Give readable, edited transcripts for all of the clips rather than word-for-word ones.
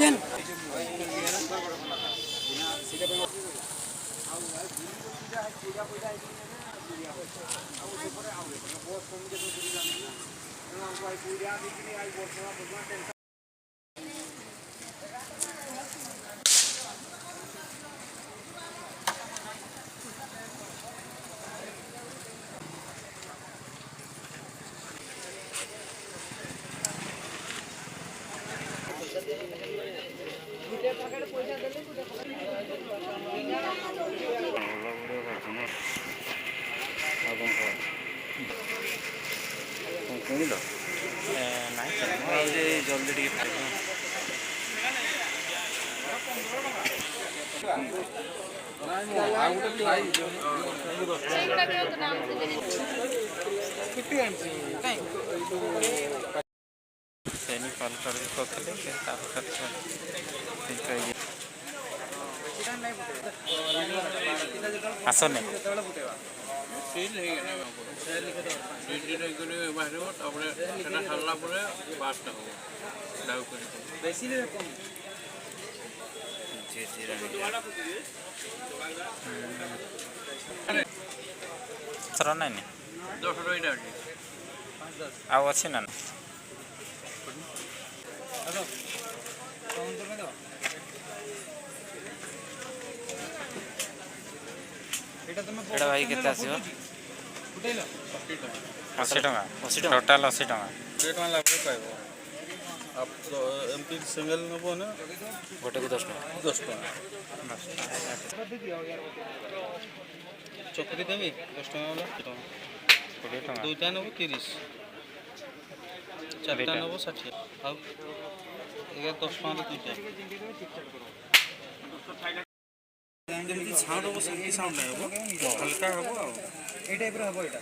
then जल्दी टे कल आसने सर ना आउ अच्छी ना भाई के 80 टका टोटाल 80 टका एमपी सिंगल नबो ना गोटे को 10 टका 10 टका चकरी देबी 10 टका वाला 20 टका दुईटा नबो 30 चारटा नबो 60 आ एगा 10 टका दुईटा जेमती साउंड हो सेमती साउंड नै हो हल्का हो ए टाइप रो हो एटा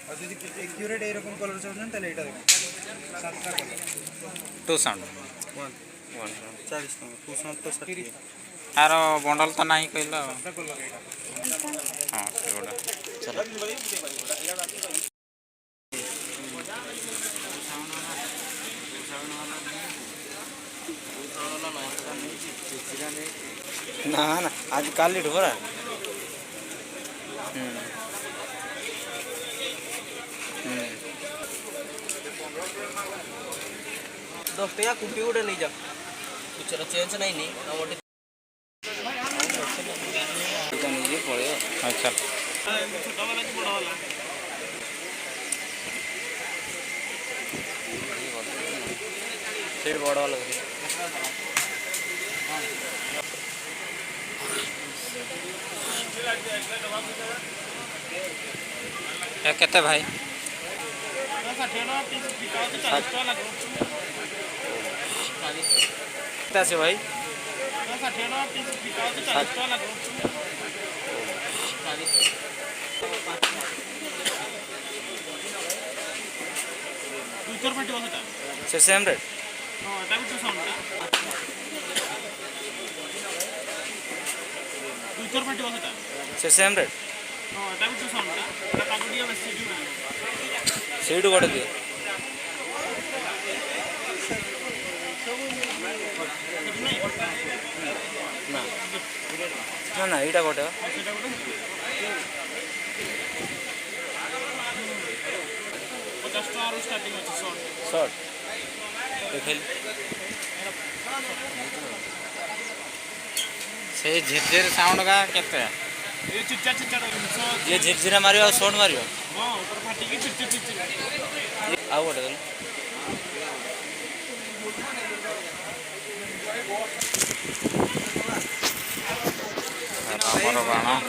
और जदि एक्यूरेट ए रकम कलर चाहन तले एटा देखो सातटा कलर टू साउंड 40 टका टू साउंड तो 60 यार बंडल तो नहीं कहला कलर एटा हां सेगोडा चलो ना ना आज काली ढोरा 10 टका कुटी उड़े नहीं जा कुछ चेंज नहीं नहीं पड़े अच्छा सेट बड़ा वाला क्या कहते भाई से भाई से सेम रेट से सेम रेट सीट गोटे दिए ना ना यहाँ गोटे शॉर्ट देख से झिरझिर साउंड का केते ये झिरझिरा मारियो और साउंड मारियो आउ गोटे रामर बाण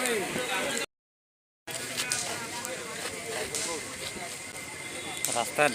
रास्ता